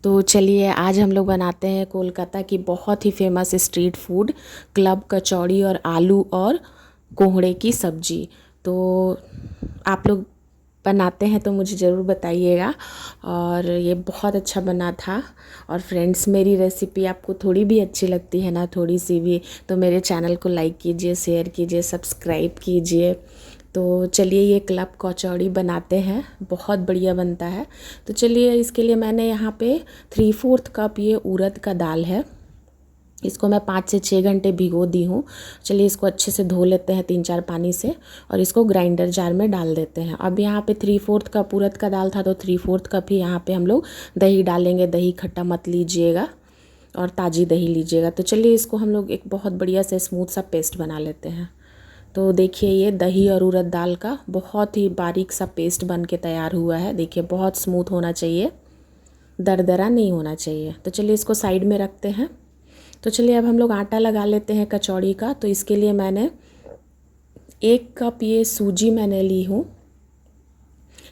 तो चलिए आज हम लोग बनाते हैं कोलकाता की बहुत ही फेमस स्ट्रीट फूड क्लब कचौड़ी और आलू और कोहड़े की सब्जी। तो आप लोग बनाते हैं तो मुझे ज़रूर बताइएगा। और ये बहुत अच्छा बना था। और फ्रेंड्स, मेरी रेसिपी आपको थोड़ी भी अच्छी लगती है ना, थोड़ी सी भी, तो मेरे चैनल को लाइक कीजिए, शेयर कीजिए, सब्सक्राइब कीजिए। तो चलिए ये क्लब कचौड़ी बनाते हैं, बहुत बढ़िया बनता है। तो चलिए इसके लिए मैंने यहाँ पे 3/4 कप ये उड़द का दाल है। इसको मैं 5 से 6 घंटे भिगो दी हूँ। चलिए इसको अच्छे से धो लेते हैं 3-4 पानी से और इसको ग्राइंडर जार में डाल देते हैं। अब यहाँ पे 3/4 कप उड़द का दाल था तो 3/4 कप ही यहाँ पे हम लोग दही डालेंगे। दही खट्टा मत लीजिएगा और ताज़ी दही लीजिएगा। तो चलिए इसको हम लोग एक बहुत बढ़िया से स्मूथ सा पेस्ट बना लेते हैं। तो देखिए ये दही और उड़द दाल का बहुत ही बारीक सा पेस्ट बन के तैयार हुआ है। देखिए बहुत स्मूथ होना चाहिए, दरदरा नहीं होना चाहिए। तो चलिए इसको साइड में रखते हैं। तो चलिए अब हम लोग आटा लगा लेते हैं कचौड़ी का। तो इसके लिए मैंने 1 कप ये सूजी मैंने ली हूँ,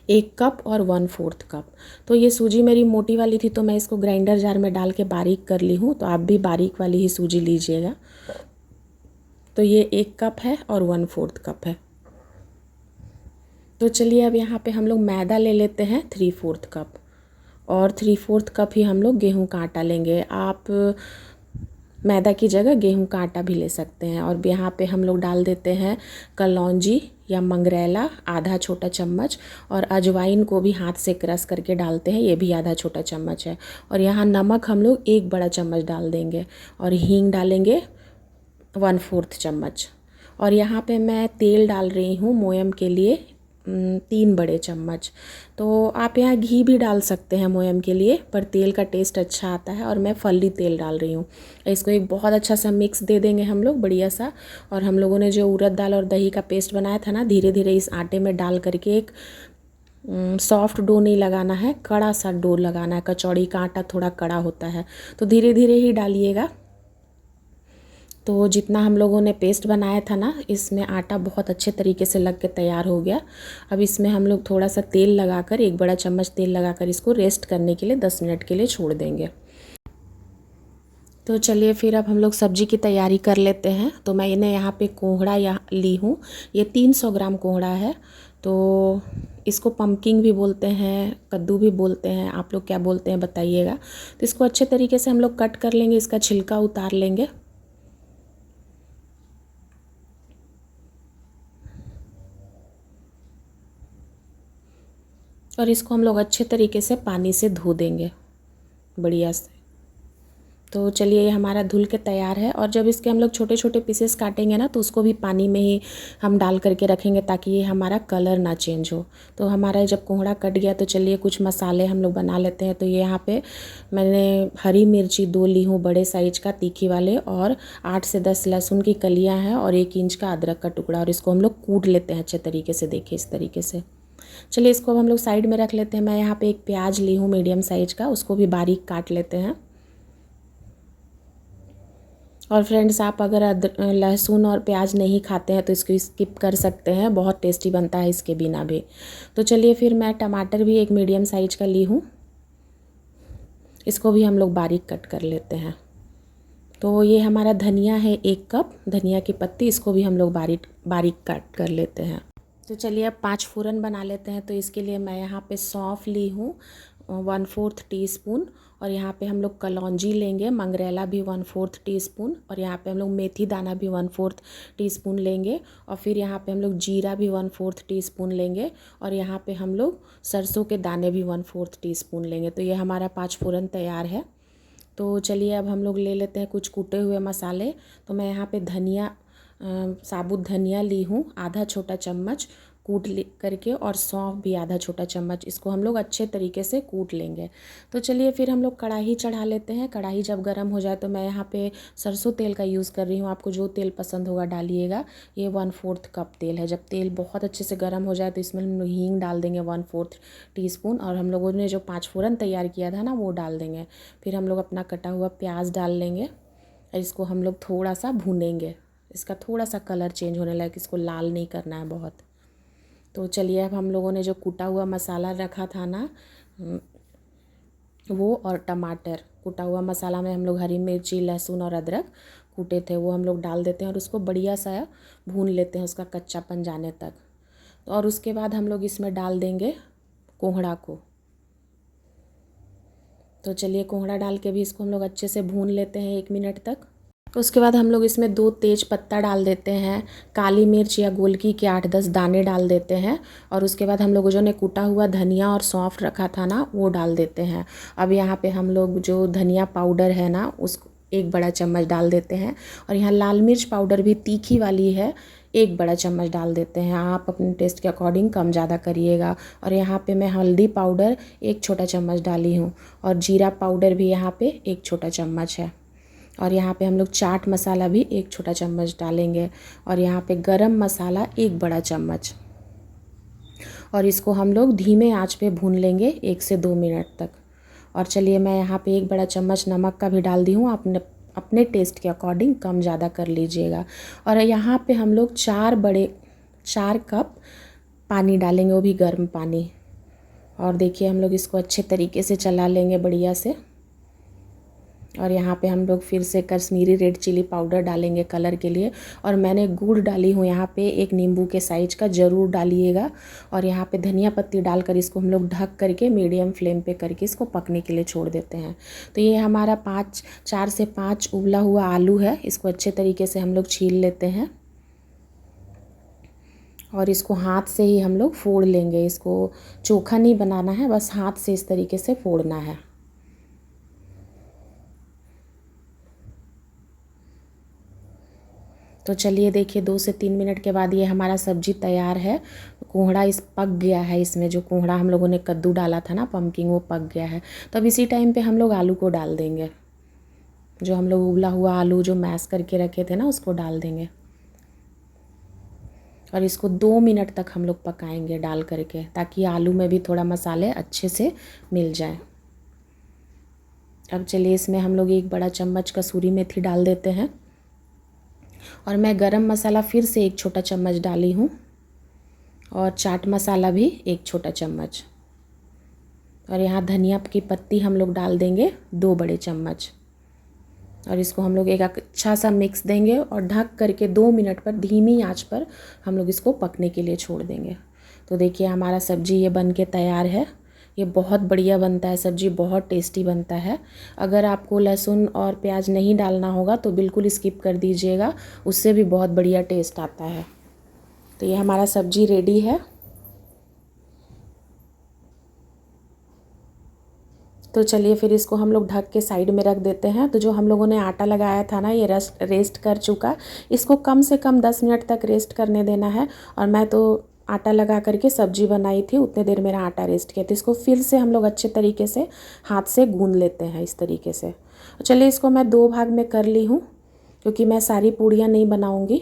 1 कप और 1/4 कप। तो ये सूजी मेरी मोटी वाली थी तो मैं इसको ग्राइंडर जार में डाल के बारीक कर ली हूँ। तो आप भी बारीक वाली ही सूजी लीजिएगा। तो ये 1 कप है और 1/4 कप है। तो चलिए अब यहाँ पे हम लोग मैदा ले लेते हैं 3/4 कप और 3/4 कप ही हम लोग गेहूं का आटा लेंगे। आप मैदा की जगह गेहूं का आटा भी ले सकते हैं। और यहाँ पे हम लोग डाल देते हैं कलौंजी या मंगरेला आधा छोटा चम्मच, और अजवाइन को भी हाथ से क्रश करके डालते हैं, ये भी आधा छोटा चम्मच है। और यहाँ नमक हम लोग 1 बड़ा चम्मच डाल देंगे और हींग डालेंगे 1/4 चम्मच। और यहाँ पे मैं तेल डाल रही हूँ मोयम के लिए 3 बड़े चम्मच। तो आप यहाँ घी भी डाल सकते हैं मोयम के लिए, पर तेल का टेस्ट अच्छा आता है और मैं फल्ली तेल डाल रही हूँ। इसको एक बहुत अच्छा सा मिक्स दे देंगे हम लोग बढ़िया सा। और हम लोगों ने जो उड़द दाल और दही का पेस्ट बनाया था ना, धीरे धीरे इस आटे में डाल करके एक सॉफ्ट डो नहीं लगाना है, कड़ा सा डो लगाना है। कचौड़ी का आटा थोड़ा कड़ा होता है तो धीरे धीरे ही डालिएगा। तो जितना हम लोगों ने पेस्ट बनाया था ना, इसमें आटा बहुत अच्छे तरीके से लग के तैयार हो गया। अब इसमें हम लोग थोड़ा सा तेल लगाकर, 1 बड़ा चम्मच तेल लगाकर इसको रेस्ट करने के लिए 10 मिनट के लिए छोड़ देंगे। तो चलिए फिर अब हम लोग सब्जी की तैयारी कर लेते हैं। तो मैं इन्हें यहाँ पे कोहड़ा यहाँ ली हूँ, ये 300 ग्राम कोहड़ा है। तो इसको पम्पकिन भी बोलते हैं, कद्दू भी बोलते हैं, आप लोग क्या बोलते हैं बताइएगा। तो इसको अच्छे तरीके से हम लोग कट कर लेंगे, इसका छिलका उतार लेंगे। और इसको हम लोग अच्छे तरीके से पानी से धो देंगे बढ़िया से। तो चलिए ये हमारा धुल के तैयार है। और जब इसके हम लोग छोटे छोटे पीसेस काटेंगे ना, तो उसको भी पानी में ही हम डाल करके रखेंगे ताकि ये हमारा कलर ना चेंज हो। तो हमारा जब कोहड़ा कट गया तो चलिए कुछ मसाले हम लोग बना लेते हैं। तो ये यहाँ पे मैंने हरी मिर्ची 2 ली हूँ बड़े साइज का तीखी वाले, और 8 से 10 लहसुन की कलियाँ हैं, और 1 इंच का अदरक का टुकड़ा। और इसको हम लोग कूट लेते हैं अच्छे तरीके से, देखिए इस तरीके से। चलिए इसको अब हम लोग साइड में रख लेते हैं। मैं यहाँ पे एक प्याज ली हूँ मीडियम साइज का, उसको भी बारीक काट लेते हैं। और फ्रेंड्स, आप अगर लहसुन और प्याज नहीं खाते हैं तो इसको स्किप कर सकते हैं, बहुत टेस्टी बनता है इसके बिना भी। तो चलिए फिर मैं टमाटर भी एक मीडियम साइज का ली हूँ, इसको भी हम लोग बारीक कट कर लेते हैं। तो ये हमारा धनिया है 1 कप, धनिया की पत्ती, इसको भी हम लोग बारीक बारीक काट कर लेते हैं। तो चलिए अब 5 फ़ोरन बना लेते हैं। तो इसके लिए मैं यहाँ पे सौंफ ली हूँ 1/4 टीस्पून, और यहाँ पे हम लोग कलौंजी लेंगे, मंगरेला भी 1/4 टीस्पून, और यहाँ पे हम लोग मेथी दाना भी 1/4 टीस्पून लेंगे। और फिर यहाँ पे हम लोग जीरा भी 1/4 टीस्पून लेंगे, और यहाँ पे हम लोग सरसों के दाने भी 1/4 टीस्पून लेंगे। तो ये हमारा 5 फ़ोरन तैयार है। तो चलिए अब हम लोग ले लेते हैं कुछ कूटे हुए मसाले। तो मैं यहाँ पे धनिया, साबुत धनिया ली हूँ आधा छोटा चम्मच कूट करके, और सौंफ भी आधा छोटा चम्मच, इसको हम लोग अच्छे तरीके से कूट लेंगे। तो चलिए फिर हम लोग कढ़ाई चढ़ा लेते हैं। कढ़ाई जब गर्म हो जाए तो मैं यहाँ पे सरसों तेल का यूज़ कर रही हूँ, आपको जो तेल पसंद होगा डालिएगा। ये 1/4 कप तेल है। जब तेल बहुत अच्छे से गर्म हो जाए तो इसमें हम लोग हींग डाल देंगे 1/4 टीस्पून, और हम लोगों ने जो 5 फ़ोरन तैयार किया था ना, वो डाल देंगे। फिर हम लोग अपना कटा हुआ प्याज डाल लेंगे, और इसको हम लोग थोड़ा सा भूनेंगे। इसका थोड़ा सा कलर चेंज होने लगे, इसको लाल नहीं करना है बहुत। तो चलिए अब हम लोगों ने जो कूटा हुआ मसाला रखा था ना, वो और टमाटर, कूटा हुआ मसाला में हम लोग हरी मिर्ची, लहसुन और अदरक कूटे थे वो हम लोग डाल देते हैं और उसको बढ़िया सा भून लेते हैं उसका कच्चापन जाने तक। और उसके बाद हम लोग इसमें डाल देंगे कोहड़ा को। तो चलिए कोहड़ा डाल के भी इसको हम लोग अच्छे से भून लेते हैं 1 मिनट तक। उसके बाद हम लोग इसमें 2 तेज पत्ता डाल देते हैं, काली मिर्च या गोलकी के 8-10 दाने डाल देते हैं और उसके बाद हम लोग जो ने कूटा हुआ धनिया और सौंफ रखा था ना वो डाल देते हैं। अब यहाँ पे हम लोग जो धनिया पाउडर है ना उसको 1 बड़ा चम्मच डाल देते हैं और यहाँ लाल मिर्च पाउडर भी तीखी वाली है 1 बड़ा चम्मच डाल देते हैं। आप अपने टेस्ट के अकॉर्डिंग कम ज़्यादा करिएगा। और यहाँ पे मैं हल्दी पाउडर 1 छोटा चम्मच डाली हूँ और जीरा पाउडर भी यहाँ पे 1 छोटा चम्मच है। और यहाँ पे हम लोग चाट मसाला भी 1 छोटा चम्मच डालेंगे और यहाँ पे गरम मसाला 1 बड़ा चम्मच। और इसको हम लोग धीमे आंच पे भून लेंगे 1 से 2 मिनट तक। और चलिए मैं यहाँ पे 1 बड़ा चम्मच नमक का भी डाल दी हूँ, आपने अपने टेस्ट के अकॉर्डिंग कम ज़्यादा कर लीजिएगा। और यहाँ पे हम लोग 4 कप पानी डालेंगे, वो भी गर्म पानी। और देखिए हम लोग इसको अच्छे तरीके से चला लेंगे बढ़िया से। और यहाँ पे हम लोग फिर से कश्मीरी रेड चिली पाउडर डालेंगे कलर के लिए। और मैंने गुड़ डाली हूँ यहाँ पे 1 नींबू के साइज का, ज़रूर डालिएगा। और यहाँ पे धनिया पत्ती डालकर इसको हम लोग ढक करके मीडियम फ्लेम पे करके इसको पकने के लिए छोड़ देते हैं। तो ये हमारा 4 से 5 उबला हुआ आलू है, इसको अच्छे तरीके से हम लोग छील लेते हैं और इसको हाथ से ही हम लोग फोड़ लेंगे। इसको चोखा नहीं बनाना है, बस हाथ से इस तरीके से फोड़ना है। तो चलिए देखिए 2 से 3 मिनट के बाद ये हमारा सब्जी तैयार है। कोहड़ा पक गया है, इसमें जो कोहड़ा हम लोगों ने कद्दू डाला था ना पम्पकिन, वो पक गया है। तो अब इसी टाइम पे हम लोग आलू को डाल देंगे, जो हम लोग उबला हुआ आलू जो मैश करके रखे थे ना उसको डाल देंगे। और इसको 2 मिनट तक हम लोग पकाएंगे डाल करके, ताकि आलू में भी थोड़ा मसाले अच्छे से मिल जाए। अब चलिए इसमें हम लोग 1 बड़ा चम्मच कसूरी मेथी डाल देते हैं और मैं गरम मसाला फिर से 1 छोटा चम्मच डाली हूँ और चाट मसाला भी 1 छोटा चम्मच। और यहाँ धनिया की पत्ती हम लोग डाल देंगे 2 बड़े चम्मच। और इसको हम लोग एक अच्छा सा मिक्स देंगे और ढक करके 2 मिनट पर धीमी आंच पर हम लोग इसको पकने के लिए छोड़ देंगे। तो देखिए हमारा सब्जी ये बन के तैयार है। ये बहुत बढ़िया बनता है सब्जी, बहुत टेस्टी बनता है। अगर आपको लहसुन और प्याज नहीं डालना होगा तो बिल्कुल स्किप कर दीजिएगा, उससे भी बहुत बढ़िया टेस्ट आता है। तो ये हमारा सब्जी रेडी है। तो चलिए फिर इसको हम लोग ढक के साइड में रख देते हैं। तो जो हम लोगों ने आटा लगाया था ना ये रेस्ट कर चुका, इसको कम से कम 10 मिनट तक रेस्ट करने देना है। और मैं तो आटा लगा करके सब्जी बनाई थी, उतने देर मेरा आटा रेस्ट किया। तो इसको फिर से हम लोग अच्छे तरीके से हाथ से गूंद लेते हैं इस तरीके से। चलिए इसको मैं 2 भाग में कर ली हूँ, क्योंकि मैं सारी पूड़ियाँ नहीं बनाऊँगी,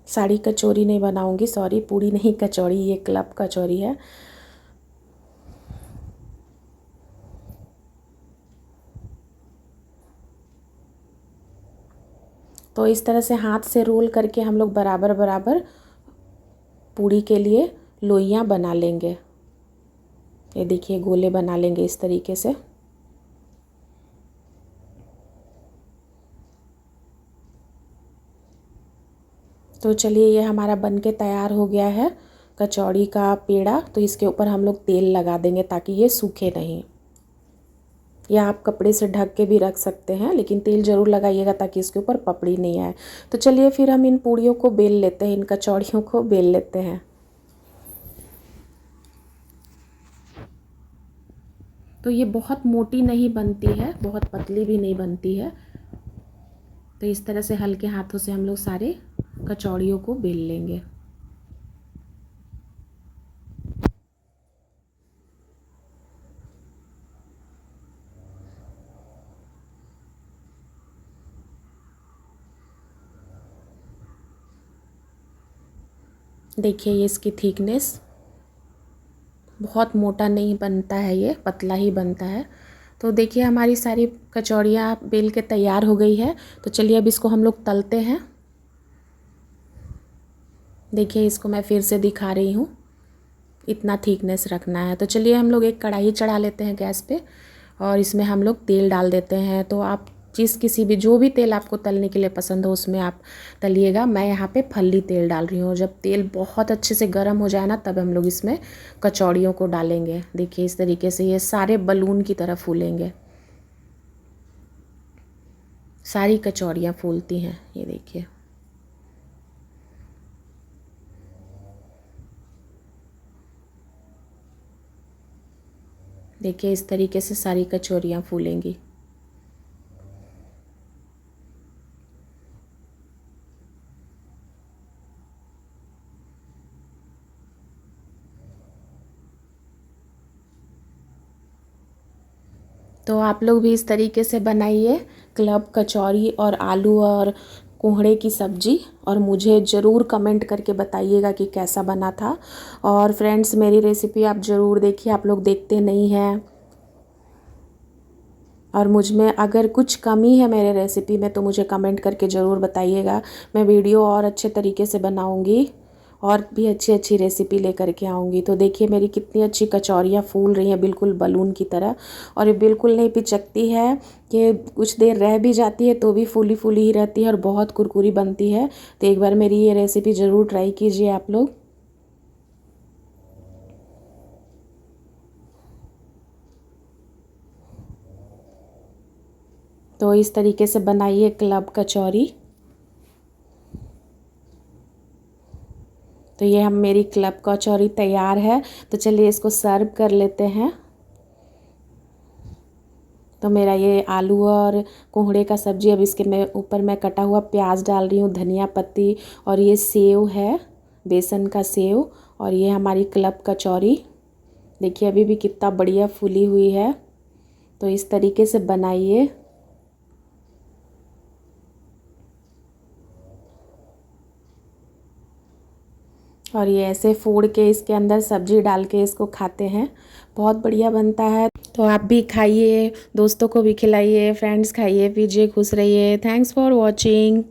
सारी कचौरी नहीं बनाऊँगी, सॉरी पूड़ी नहीं कचौड़ी, ये क्लब कचौरी है। तो इस तरह से हाथ से रोल करके हम लोग बराबर बराबर पूड़ी के लिए लोइयाँ बना लेंगे। ये देखिए गोले बना लेंगे इस तरीके से। तो चलिए ये हमारा बन के तैयार हो गया है कचौड़ी का पेड़ा। तो इसके ऊपर हम लोग तेल लगा देंगे ताकि ये सूखे नहीं, या आप कपड़े से ढक के भी रख सकते हैं, लेकिन तेल ज़रूर लगाइएगा ताकि इसके ऊपर पपड़ी नहीं आए। तो चलिए फिर हम इन पूड़ियों को बेल लेते हैं, इन कचौड़ियों को बेल लेते हैं। तो ये बहुत मोटी नहीं बनती है, बहुत पतली भी नहीं बनती है। तो इस तरह से हल्के हाथों से हम लोग सारे कचौड़ियों को बेल लेंगे। देखिए ये इसकी थिकनेस बहुत मोटा नहीं बनता है, ये पतला ही बनता है। तो देखिए हमारी सारी कचौड़ियाँ बेल के तैयार हो गई है। तो चलिए अब इसको हम लोग तलते हैं। देखिए इसको मैं फिर से दिखा रही हूँ, इतना थिकनेस रखना है। तो चलिए हम लोग एक कढ़ाई चढ़ा लेते हैं गैस पे और इसमें हम लोग तेल डाल देते हैं। तो आप किसी भी जो भी तेल आपको तलने के लिए पसंद हो उसमें आप तलिएगा। मैं यहाँ पे फल्ली तेल डाल रही हूँ। जब तेल बहुत अच्छे से गर्म हो जाए ना तब हम लोग इसमें कचौड़ियों को डालेंगे। देखिए इस तरीके से ये सारे बलून की तरह फूलेंगे। सारी कचौड़ियाँ फूलती हैं, ये देखिए। देखिए इस तरीके से सारी कचौरियाँ फूलेंगी। तो आप लोग भी इस तरीके से बनाइए क्लब कचौरी और आलू और कोहड़े की सब्ज़ी, और मुझे ज़रूर कमेंट करके बताइएगा कि कैसा बना था। और फ्रेंड्स मेरी रेसिपी आप ज़रूर देखिए, आप लोग देखते नहीं हैं। और मुझ में अगर कुछ कमी है मेरे रेसिपी में तो मुझे कमेंट करके ज़रूर बताइएगा। मैं वीडियो और अच्छे तरीके से बनाऊंगी और भी अच्छी अच्छी रेसिपी लेकर के आऊँगी। तो देखिए मेरी कितनी अच्छी कचौरियाँ फूल रही हैं बिल्कुल बलून की तरह, और ये बिल्कुल नहीं पिचकती है कि कुछ देर रह भी जाती है तो भी फूली फूली ही रहती है और बहुत कुरकुरी बनती है। तो एक बार मेरी ये रेसिपी ज़रूर ट्राई कीजिए आप लोग। तो इस तरीके से बनाइए क्लब कचौरी। तो ये हम मेरी क्लब कचौरी तैयार है। तो चलिए इसको सर्व कर लेते हैं। तो मेरा ये आलू और कोहड़े का सब्ज़ी, अब इसके मैं ऊपर मैं कटा हुआ प्याज डाल रही हूँ, धनिया पत्ती, और ये सेव है, बेसन का सेव, और ये हमारी क्लब कचौरी। देखिए अभी भी कितना बढ़िया फूली हुई है। तो इस तरीके से बनाइए। और ये ऐसे फोड़ के इसके अंदर सब्जी डाल के इसको खाते हैं, बहुत बढ़िया बनता है। तो आप भी खाइए, दोस्तों को भी खिलाइए, फ्रेंड्स खाइए पीजिए, खुश रहिए। Thanks for watching.